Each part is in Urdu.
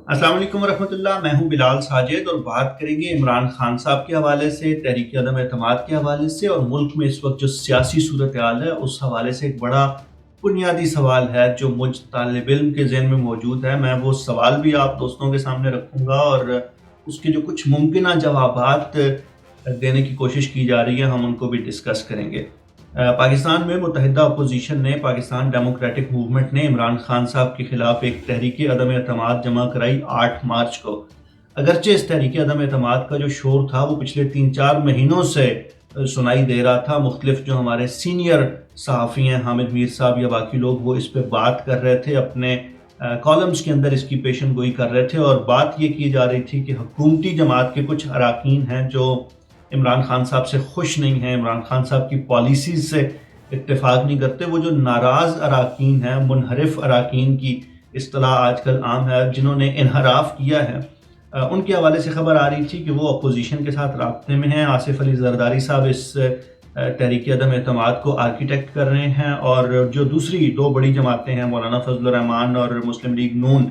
السلام علیکم ورحمۃ اللہ، میں ہوں بلال ساجد اور بات کریں گے عمران خان صاحب کے حوالے سے، تحریک عدم اعتماد کے حوالے سے اور ملک میں اس وقت جو سیاسی صورتحال ہے اس حوالے سے ایک بڑا بنیادی سوال ہے جو مجھ طالب علم کے ذہن میں موجود ہے۔ میں وہ سوال بھی آپ دوستوں کے سامنے رکھوں گا اور اس کے جو کچھ ممکنہ جوابات دینے کی کوشش کی جا رہی ہے ہم ان کو بھی ڈسکس کریں گے۔ پاکستان میں متحدہ اپوزیشن نے پاکستان ڈیموکریٹک موومنٹ نے عمران خان صاحب کے خلاف ایک تحریک عدم اعتماد جمع کرائی 8 مارچ کو۔ اگرچہ اس تحریک عدم اعتماد کا جو شور تھا وہ پچھلے 3-4 مہینوں سے سنائی دے رہا تھا، مختلف جو ہمارے سینئر صحافی ہیں حامد میر صاحب یا باقی لوگ وہ اس پہ بات کر رہے تھے، اپنے کالمز کے اندر اس کی پیشن گوئی کر رہے تھے، اور بات یہ کی جا رہی تھی کہ حکومتی جماعت کے کچھ اراکین ہیں جو عمران خان صاحب سے خوش نہیں ہیں، عمران خان صاحب کی پالیسیز سے اتفاق نہیں کرتے۔ وہ جو ناراض اراکین ہیں، منحرف اراکین کی اصطلاح آج کل عام ہے، جنہوں نے انحراف کیا ہے، ان کے حوالے سے خبر آ رہی تھی کہ وہ اپوزیشن کے ساتھ رابطے میں ہیں۔ آصف علی زرداری صاحب اس تحریک عدم اعتماد کو آرکیٹیکٹ کر رہے ہیں، اور جو دوسری 2 بڑی جماعتیں ہیں مولانا فضل الرحمان اور مسلم لیگ نون،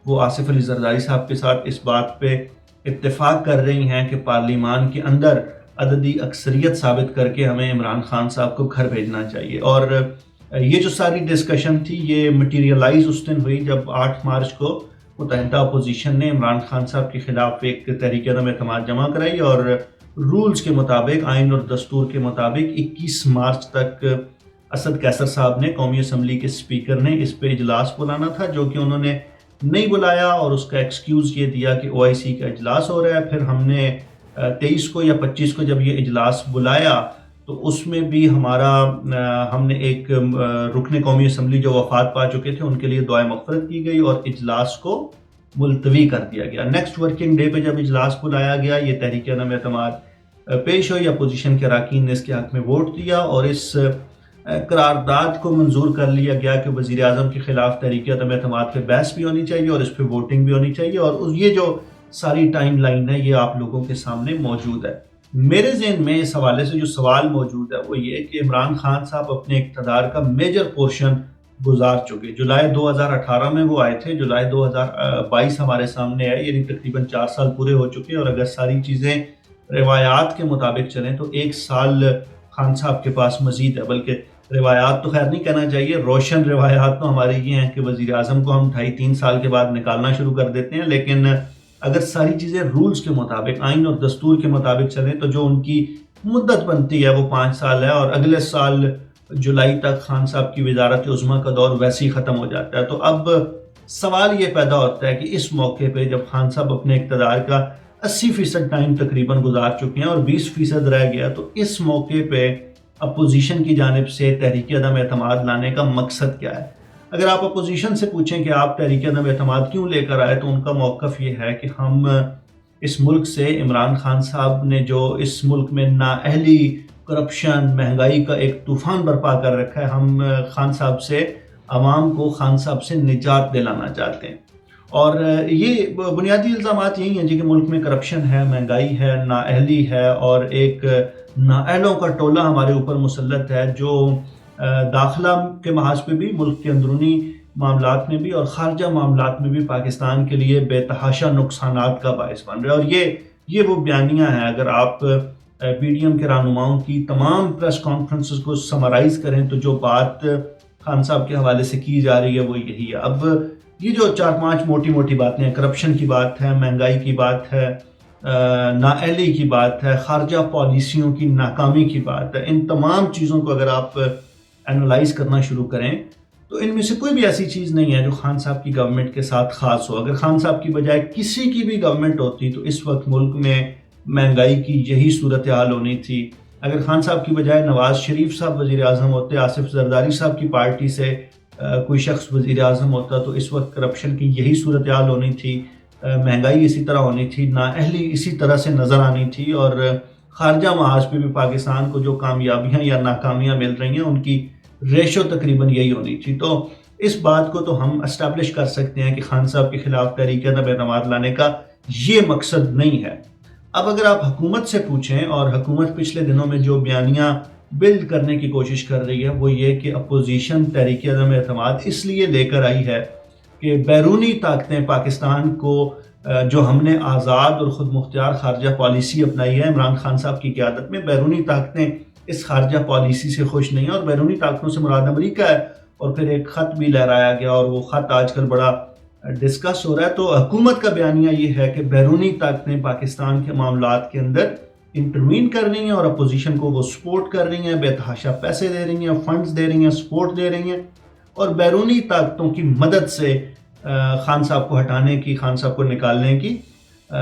وہ آصف علی زرداری صاحب کے ساتھ اس بات پہ اتفاق کر رہی ہیں کہ پارلیمان کے اندر عددی اکثریت ثابت کر کے ہمیں عمران خان صاحب کو گھر بھیجنا چاہیے۔ اور یہ جو ساری ڈسکشن تھی یہ مٹیریلائز اس دن ہوئی جب 8 مارچ کو متحدہ اپوزیشن نے عمران خان صاحب کے خلاف ایک تحریک عدم اعتماد جمع کرائی، اور رولز کے مطابق، آئین اور دستور کے مطابق 21 مارچ تک اسد قیصر صاحب نے، قومی اسمبلی کے اسپیکر نے، اس پہ اجلاس بلانا تھا، جو کہ انہوں نے نہیں بلایا، اور اس کا ایکسکیوز یہ دیا کہ OIC کا اجلاس ہو رہا ہے۔ پھر ہم نے 23 کو یا 25 کو جب یہ اجلاس بلایا تو اس میں بھی ہم نے ایک رکن قومی اسمبلی جو وفات پا چکے تھے ان کے لیے دعائے مغفرت کی گئی اور اجلاس کو ملتوی کر دیا گیا۔ نیکسٹ ورکنگ ڈے پہ جب اجلاس بلایا گیا، یہ تحریک عدم اعتماد پیش ہوئی، اپوزیشن کے اراکین نے اس کے حق میں ووٹ دیا اور اس قرارداد کو منظور کر لیا گیا کہ وزیر اعظم کے خلاف تحریک عدم اعتماد پہ بحث بھی ہونی چاہیے اور اس پہ ووٹنگ بھی ہونی چاہیے، اور یہ جو ساری ٹائم لائن ہے یہ آپ لوگوں کے سامنے موجود ہے۔ میرے ذہن میں اس حوالے سے جو سوال موجود ہے وہ یہ کہ عمران خان صاحب اپنے اقتدار کا میجر پورشن گزار چکے۔ جولائی 2018 میں وہ آئے تھے، جولائی 2022 ہمارے سامنے ہے، یعنی تقریباً 4 سال پورے ہو چکے، اور اگر ساری چیزیں روایات کے مطابق چلیں تو 1 سال خان صاحب کے پاس مزید ہے، بلکہ روایات تو خیر نہیں کہنا چاہیے، روشن روایات تو ہمارے یہ ہیں کہ وزیر اعظم کو ہم 2.5-3 سال کے بعد نکالنا شروع کر دیتے ہیں، لیکن اگر ساری چیزیں رولز کے مطابق، آئین اور دستور کے مطابق چلیں تو جو ان کی مدت بنتی ہے وہ 5 سال ہے، اور اگلے سال جولائی تک خان صاحب کی وزارت عظمیٰ کا دور ویسے ہی ختم ہو جاتا ہے۔ تو اب سوال یہ پیدا ہوتا ہے کہ اس موقع پہ جب خان صاحب اپنے اقتدار کا 80% ٹائم تقریباً گزار چکے ہیں اور 20% رہ گیا، تو اس موقع پہ اپوزیشن کی جانب سے تحریک عدم اعتماد لانے کا مقصد کیا ہے؟ اگر آپ اپوزیشن سے پوچھیں کہ آپ تحریک عدم اعتماد کیوں لے کر آئے، تو ان کا موقف یہ ہے کہ ہم اس ملک سے، عمران خان صاحب نے جو اس ملک میں نااہلی، کرپشن، مہنگائی کا ایک طوفان برپا کر رکھا ہے، ہم خان صاحب سے، عوام کو خان صاحب سے نجات دلانا چاہتے ہیں۔ اور یہ بنیادی الزامات یہی ہیں جی کہ ملک میں کرپشن ہے، مہنگائی ہے، نااہلی ہے، اور ایک نااہلوں کا ٹولہ ہمارے اوپر مسلط ہے جو داخلہ کے محاذ پہ بھی، ملک کے اندرونی معاملات میں بھی اور خارجہ معاملات میں بھی پاکستان کے لیے بے تحاشا نقصانات کا باعث بن رہے ہیں۔ اور یہ وہ بیانیاں ہیں، اگر آپ PDM کے رہنماؤں کی تمام پریس کانفرنسز کو سمرائز کریں تو جو بات خان صاحب کے حوالے سے کی جا رہی ہے وہ یہی ہے۔ اب یہ جو 4-5 موٹی باتیں ہیں، کرپشن کی بات ہے، مہنگائی کی بات ہے، نااہلی کی بات ہے، خارجہ پالیسیوں کی ناکامی کی بات ہے، ان تمام چیزوں کو اگر آپ اینالائز کرنا شروع کریں تو ان میں سے کوئی بھی ایسی چیز نہیں ہے جو خان صاحب کی گورنمنٹ کے ساتھ خاص ہو۔ اگر خان صاحب کی بجائے کسی کی بھی گورنمنٹ ہوتی تو اس وقت ملک میں مہنگائی کی یہی صورتحال ہونی تھی۔ اگر خان صاحب کی بجائے نواز شریف صاحب وزیر اعظم ہوتے، آصف زرداری صاحب کی پارٹی سے کوئی شخص وزیر اعظم ہوتا تو اس وقت کرپشن کی یہی صورتحال ہونی تھی، مہنگائی اسی طرح ہونی تھی، نااہلی اسی طرح سے نظر آنی تھی، اور خارجہ محاذ پہ بھی پاکستان کو جو کامیابیاں یا ناکامیاں مل رہی ہیں ان کی ریشو تقریباً یہی ہونی تھی۔ تو اس بات کو تو ہم اسٹیبلش کر سکتے ہیں کہ خان صاحب کے خلاف تحریک عدم اعتماد لانے کا یہ مقصد نہیں ہے۔ اب اگر آپ حکومت سے پوچھیں، اور حکومت پچھلے دنوں میں جو بیانیاں بلڈ کرنے کی کوشش کر رہی ہے وہ یہ کہ اپوزیشن تحریک عدم اعتماد اس لیے لے کر آئی ہے کہ بیرونی طاقتیں پاکستان کو جو ہم نے آزاد اور خود مختار خارجہ پالیسی اپنائی ہے عمران خان صاحب کی قیادت میں، بیرونی طاقتیں اس خارجہ پالیسی سے خوش نہیں ہیں، اور بیرونی طاقتوں سے مراد امریکہ ہے۔ اور پھر ایک خط بھی لہرایا گیا اور وہ خط آج کل بڑا ڈسکس ہو رہا ہے۔ تو حکومت کا بیانیہ یہ ہے کہ بیرونی طاقتیں پاکستان کے معاملات کے اندر انٹروین کر رہی ہیں اور اپوزیشن کو وہ سپورٹ کر رہی ہیں، بے تحاشا پیسے دے رہی ہیں، فنڈز دے رہی ہیں، سپورٹ دے رہی ہیں، اور بیرونی طاقتوں کی مدد سے خان صاحب کو ہٹانے کی، خان صاحب کو نکالنے کی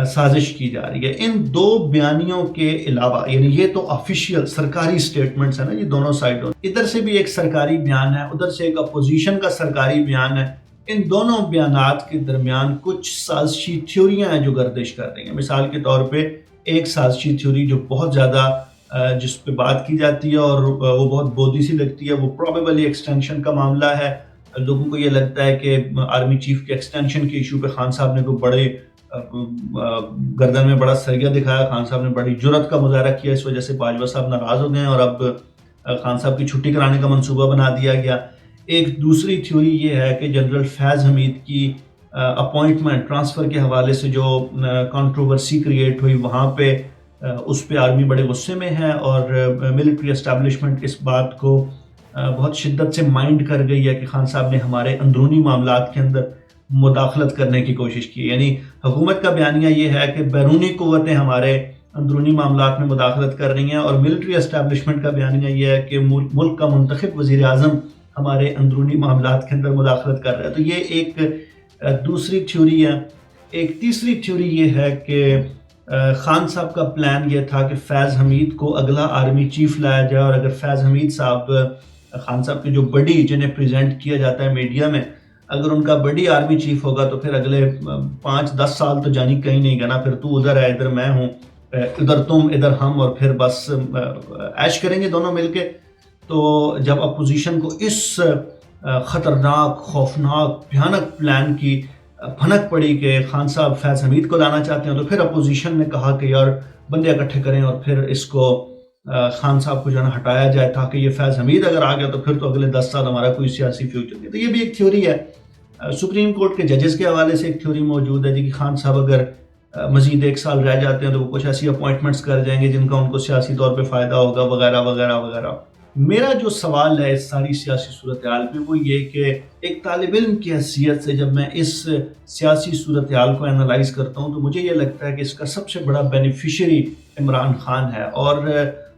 سازش کی جا رہی ہے۔ ان دو بیانیوں کے علاوہ، یعنی یہ تو آفیشیل سرکاری سٹیٹمنٹس ہیں نا، یہ دونوں سائڈوں، ادھر سے بھی ایک سرکاری بیان ہے، ادھر سے ایک اپوزیشن کا سرکاری بیان ہے۔ ان دونوں بیانات کے درمیان کچھ سازشی تھیوریاں ہیں جو گردش کر رہی ہیں۔ مثال کے طور پہ ایک سازشی تھیوری جو بہت زیادہ جس پہ بات کی جاتی ہے اور وہ بہت بودی سی لگتی ہے، وہ پروبیبلی ایکسٹینشن کا معاملہ ہے۔ لوگوں کو یہ لگتا ہے کہ آرمی چیف کے ایکسٹینشن کے ایشو پہ خان صاحب نے کوئی بڑے گردن میں بڑا سرگیا دکھایا، خان صاحب نے بڑی جرت کا مظاہرہ کیا، اس وجہ سے باجوہ صاحب ناراض ہو گئے ہیں اور اب خان صاحب کی چھٹی کرانے کا منصوبہ بنا دیا گیا۔ ایک دوسری تھیوری یہ ہے کہ جنرل فیض حمید کی اپوائنٹمنٹ ٹرانسفر کے حوالے سے جو کنٹروورسی کریٹ ہوئی، وہاں پہ اس پہ آرمی بڑے غصے میں ہے اور ملٹری اسٹیبلشمنٹ اس بات کو بہت شدت سے مائنڈ کر گئی ہے کہ خان صاحب نے ہمارے اندرونی معاملات کے اندر مداخلت کرنے کی کوشش کی۔ یعنی حکومت کا بیانیہ یہ ہے کہ بیرونی قوتیں ہمارے اندرونی معاملات میں مداخلت کر رہی ہیں، اور ملٹری اسٹیبلشمنٹ کا بیانیہ یہ ہے کہ ملک کا منتخب وزیر اعظم ہمارے اندرونی معاملات کے اندر مداخلت کر رہا ہے۔ تو یہ ایک دوسری تھیوری ہے۔ ایک تیسری تھیوری یہ ہے کہ خان صاحب کا پلان یہ تھا کہ فیض حمید کو اگلا آرمی چیف لایا جائے، اور اگر فیض حمید صاحب، خان صاحب کے جو بڑی جنہیں پریزنٹ کیا جاتا ہے میڈیا میں، اگر ان کا بڑی آرمی چیف ہوگا تو پھر اگلے 5-10 سال تو جانی کہیں نہیں گنا، پھر تو ادھر ہے، ادھر میں ہوں، ادھر تم ادھر ہم، اور پھر بس عیش کریں گے دونوں مل کے۔ تو جب اپوزیشن کو اس خطرناک، خوفناک، بھیانک پلان کی بھنک پڑی کہ خان صاحب فیض حمید کو لانا چاہتے ہیں، تو پھر اپوزیشن نے کہا کہ یار بندے اکٹھے کریں اور پھر اس کو خان صاحب کو جو ہے نا ہٹایا جائے، تاکہ یہ فیض حمید اگر آ گیا تو پھر تو اگلے 10 سال ہمارا کوئی سیاسی فیوچر نہیں۔ تو یہ بھی ایک تھیوری ہے۔ سپریم کورٹ کے ججز کے حوالے سے ایک تھیوری موجود ہے جی کہ خان صاحب اگر مزید 1 سال رہ جاتے ہیں تو وہ کچھ ایسی اپوائنٹمنٹس کر جائیں گے جن کا ان کو سیاسی طور پہ فائدہ ہوگا، وغیرہ وغیرہ وغیرہ۔ میرا جو سوال ہے اس ساری سیاسی صورتحال پہ وہ یہ کہ ایک طالب علم کی حیثیت سے جب میں اس سیاسی صورتحال کو انالائز کرتا ہوں تو مجھے یہ لگتا ہے کہ اس کا سب سے بڑا بینیفیشری عمران خان ہے، اور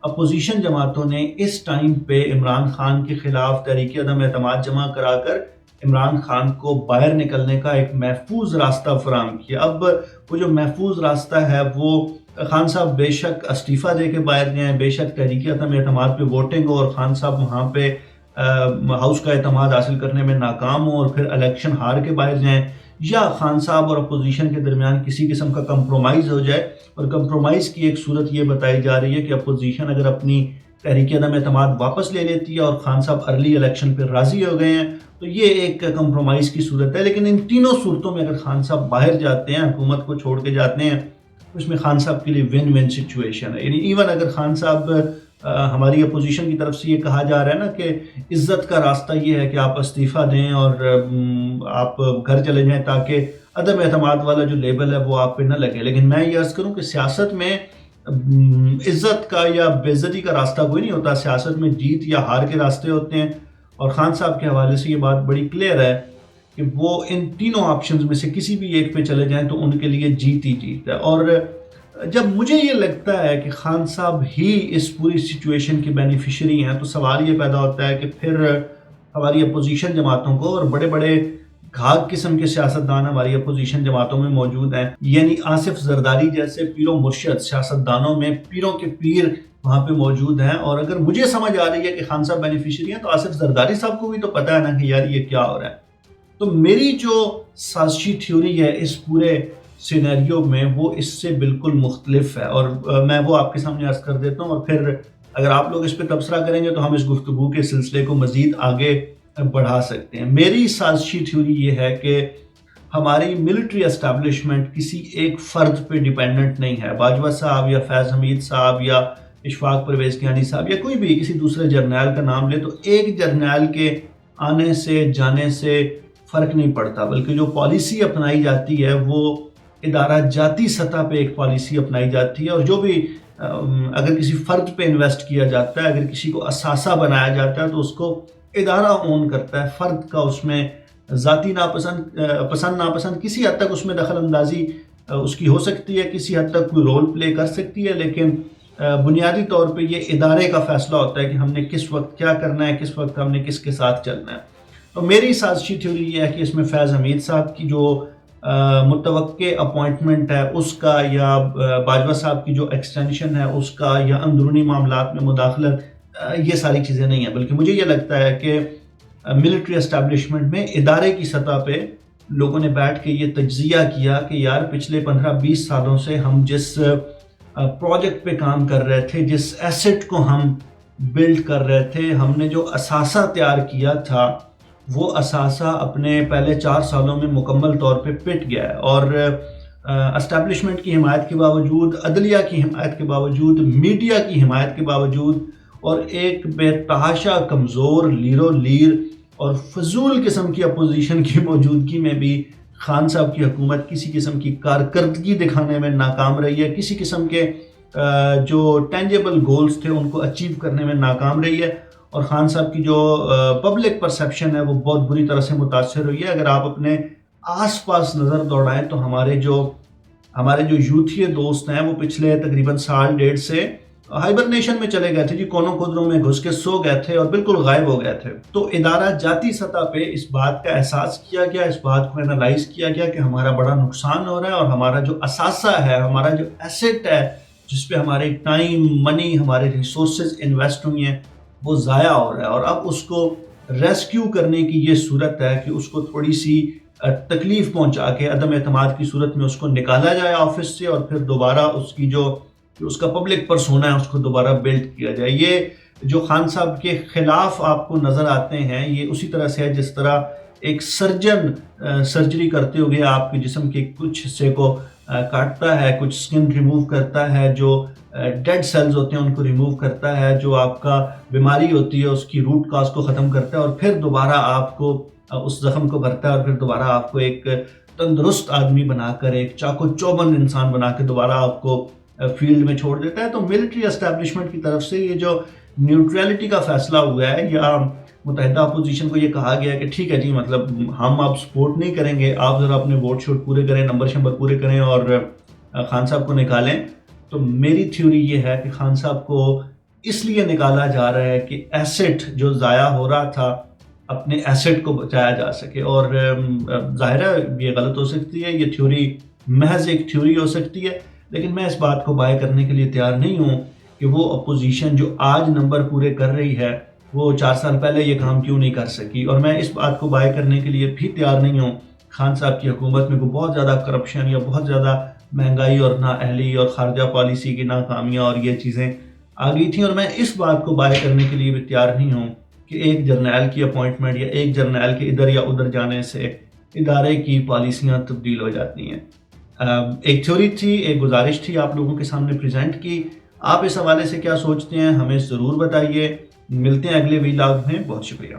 اپوزیشن جماعتوں نے اس ٹائم پہ عمران خان کے خلاف تحریک عدم اعتماد جمع کرا کر عمران خان کو باہر نکلنے کا ایک محفوظ راستہ فراہم کیا۔ اب وہ جو محفوظ راستہ ہے وہ خان صاحب بے شک استعفیٰ دے کے باہر جائیں، بے شک تحریک عدم اعتماد پہ ووٹنگ ہو اور خان صاحب وہاں پہ ہاؤس کا اعتماد حاصل کرنے میں ناکام ہوں اور پھر الیکشن ہار کے باہر جائیں، یا خان صاحب اور اپوزیشن کے درمیان کسی قسم کا کمپرومائز ہو جائے۔ اور کمپرومائز کی ایک صورت یہ بتائی جا رہی ہے کہ اپوزیشن اگر اپنی تحریک عدم اعتماد واپس لے لیتی ہے اور خان صاحب ارلی الیکشن پہ راضی ہو گئے ہیں تو یہ ایک کمپرومائز کی صورت ہے۔ لیکن ان تینوں صورتوں میں اگر خان صاحب باہر جاتے ہیں، حکومت کو چھوڑ کے جاتے ہیں، اس میں خان صاحب کے لیے ون ون سچویشن ہے۔ یعنی ایون اگر خان صاحب، ہماری اپوزیشن کی طرف سے یہ کہا جا رہا ہے نا کہ عزت کا راستہ یہ ہے کہ آپ استعفیٰ دیں اور آپ گھر چلے جائیں تاکہ عدم اعتماد والا جو لیبل ہے وہ آپ پہ نہ لگے، لیکن میں یہ عرض کروں کہ سیاست میں عزت کا یا بے عزتی کا راستہ کوئی نہیں ہوتا، سیاست میں جیت یا ہار کے راستے ہوتے ہیں، اور خان صاحب کے حوالے سے یہ بات بڑی کلیئر ہے کہ وہ ان تینوں آپشنز میں سے کسی بھی ایک پہ چلے جائیں تو ان کے لیے جیت ہی جیت ہے۔ اور جب مجھے یہ لگتا ہے کہ خان صاحب ہی اس پوری سچویشن کے بینیفیشری ہیں تو سوال یہ پیدا ہوتا ہے کہ پھر ہماری اپوزیشن جماعتوں کو، اور بڑے بڑے گھاگ قسم کے سیاستدان ہماری اپوزیشن جماعتوں میں موجود ہیں، یعنی آصف زرداری جیسے پیر و مرشد سیاستدانوں میں پیروں کے پیر وہاں پہ موجود ہیں، اور اگر مجھے سمجھ آ رہی ہے کہ خان صاحب بینیفیشری ہیں تو آصف زرداری صاحب کو بھی تو پتہ ہے نا کہ یار یہ کیا ہو رہا ہے۔ تو میری جو سازشی تھیوری ہے اس پورے سینیریو میں وہ اس سے بالکل مختلف ہے، اور میں وہ آپ کے سامنے عرض کر دیتا ہوں، اور پھر اگر آپ لوگ اس پہ تبصرہ کریں گے تو ہم اس گفتگو کے سلسلے کو مزید آگے بڑھا سکتے ہیں۔ میری سازشی تھیوری یہ ہے کہ ہماری ملٹری اسٹیبلشمنٹ کسی ایک فرد پہ ڈیپینڈنٹ نہیں ہے، باجوہ صاحب یا فیض حمید صاحب یا اشفاق پرویز کیانی صاحب یا کوئی بھی کسی دوسرے جرنیل کا نام لے تو ایک جرنیل کے آنے سے جانے سے فرق نہیں پڑتا، بلکہ جو پالیسی اپنائی جاتی ہے وہ ادارہ جاتی سطح پہ ایک پالیسی اپنائی جاتی ہے، اور جو بھی اگر کسی فرد پہ انویسٹ کیا جاتا ہے، اگر کسی کو اثاثہ بنایا جاتا ہے تو اس کو ادارہ اون کرتا ہے، فرد کا اس میں ذاتی پسند ناپسند کسی حد تک اس میں دخل اندازی اس کی ہو سکتی ہے، کسی حد تک کوئی رول پلے کر سکتی ہے، لیکن بنیادی طور پہ یہ ادارے کا فیصلہ ہوتا ہے کہ ہم نے کس وقت کیا کرنا ہے، کس وقت ہم نے کس کے ساتھ چلنا ہے۔ تو میری سازشی تھیوری یہ ہے کہ اس میں فیض حمید صاحب کی جو متوقع اپوائنٹمنٹ ہے اس کا، یا باجوہ صاحب کی جو ایکسٹینشن ہے اس کا، یا اندرونی معاملات میں مداخلت، یہ ساری چیزیں نہیں ہیں، بلکہ مجھے یہ لگتا ہے کہ ملٹری اسٹیبلشمنٹ میں ادارے کی سطح پہ لوگوں نے بیٹھ کے یہ تجزیہ کیا کہ یار پچھلے 15-20 سالوں سے ہم جس پروجیکٹ پہ کام کر رہے تھے، جس ایسٹ کو ہم بلڈ کر رہے تھے، ہم نے جو اثاثہ تیار کیا تھا وہ اثاثہ اپنے پہلے 4 سالوں میں مکمل طور پہ پٹ گیا ہے، اور اسٹیبلشمنٹ کی حمایت کے باوجود، عدلیہ کی حمایت کے باوجود، میڈیا کی حمایت کے باوجود، اور ایک بے تحاشا کمزور لیرو لیر اور فضول قسم کی اپوزیشن کی موجودگی میں بھی خان صاحب کی حکومت کسی قسم کی کارکردگی دکھانے میں ناکام رہی ہے، کسی قسم کے جو ٹینجیبل گولز تھے ان کو اچیو کرنے میں ناکام رہی ہے، اور خان صاحب کی جو پبلک پرسیپشن ہے وہ بہت بری طرح سے متاثر ہوئی ہے۔ اگر آپ اپنے آس پاس نظر دوڑائیں تو ہمارے جو یوتھی دوست ہیں وہ پچھلے تقریباً 1.5 سے ہائبرنیشن میں چلے گئے تھے، جی کونوں خدروں میں گھس کے سو گئے تھے اور بالکل غائب ہو گئے تھے۔ تو ادارہ جاتی سطح پہ اس بات کا احساس کیا گیا، اس بات کو انالائز کیا گیا کہ ہمارا بڑا نقصان ہو رہا ہے، اور ہمارا جو اثاثہ ہے، ہمارا جو ایسٹ ہے جس پہ ہمارے ٹائم، منی، ہمارے ریسورسز انویسٹ ہوئی ہیں، وہ ضائع ہو رہا ہے، اور اب اس کو ریسکیو کرنے کی یہ صورت ہے کہ اس کو تھوڑی سی تکلیف پہنچا کے عدم اعتماد کی صورت میں اس کو نکالا جائے آفس سے، اور پھر دوبارہ اس کا پبلک پرسونا ہے اس کو دوبارہ بلڈ کیا جائے۔ یہ جو خان صاحب کے خلاف آپ کو نظر آتے ہیں یہ اسی طرح سے ہے جس طرح ایک سرجن سرجری کرتے ہوئے آپ کے جسم کے کچھ حصے کو کاٹتا ہے، کچھ سکن ریموو کرتا ہے، جو ڈیڈ سیلز ہوتے ہیں ان کو ریموو کرتا ہے، جو آپ کا بیماری ہوتی ہے اس کی روٹ کاز کو ختم کرتا ہے، اور پھر دوبارہ آپ کو اس زخم کو بھرتا ہے، اور پھر دوبارہ آپ کو ایک تندرست آدمی بنا کر، ایک چاقو چوبند انسان بنا کے دوبارہ آپ کو فیلڈ میں چھوڑ دیتا ہے۔ تو ملٹری اسٹیبلشمنٹ کی طرف سے یہ جو نیوٹرلٹی کا فیصلہ ہوا ہے، یا متحدہ اپوزیشن کو یہ کہا گیا ہے کہ ٹھیک ہے جی، مطلب ہم اب سپورٹ نہیں کریں گے، آپ ذرا اپنے ووٹ شوٹ پورے کریں، نمبر شمبر پورے کریں اور خان صاحب کو نکالیں۔ تو میری تھیوری یہ ہے کہ خان صاحب کو اس لیے نکالا جا رہا ہے کہ ایسٹ جو ضائع ہو رہا تھا، اپنے ایسٹ کو بچایا جا سکے، اور ظاہر ہے یہ غلط ہو سکتی ہے، یہ تھیوری محض ایک تھیوری ہو سکتی ہے، لیکن میں اس بات کو بائے کرنے کے لیے تیار نہیں ہوں کہ وہ اپوزیشن جو آج نمبر پورے کر رہی ہے وہ 4 سال پہلے یہ کام کیوں نہیں کر سکی، اور میں اس بات کو بائے کرنے کے لیے بھی تیار نہیں ہوں خان صاحب کی حکومت میں کوئی بہت زیادہ کرپشن یا بہت زیادہ مہنگائی اور نااہلی اور خارجہ پالیسی کی ناکامیاں اور یہ چیزیں آ گئی تھیں، اور میں اس بات کو بائے کرنے کے لیے بھی تیار نہیں ہوں کہ ایک جرنیل کی اپوائنٹمنٹ یا ایک جرنیل کے ادھر یا ادھر جانے سے ادارے کی پالیسیاں تبدیل ہو جاتی ہیں۔ ایک تھیوری تھی، ایک گزارش تھی آپ لوگوں کے سامنے پریزنٹ کی، آپ اس حوالے سے کیا سوچتے ہیں ہمیں ضرور بتائیے۔ ملتے ہیں اگلے ویلاگ میں، بہت شکریہ۔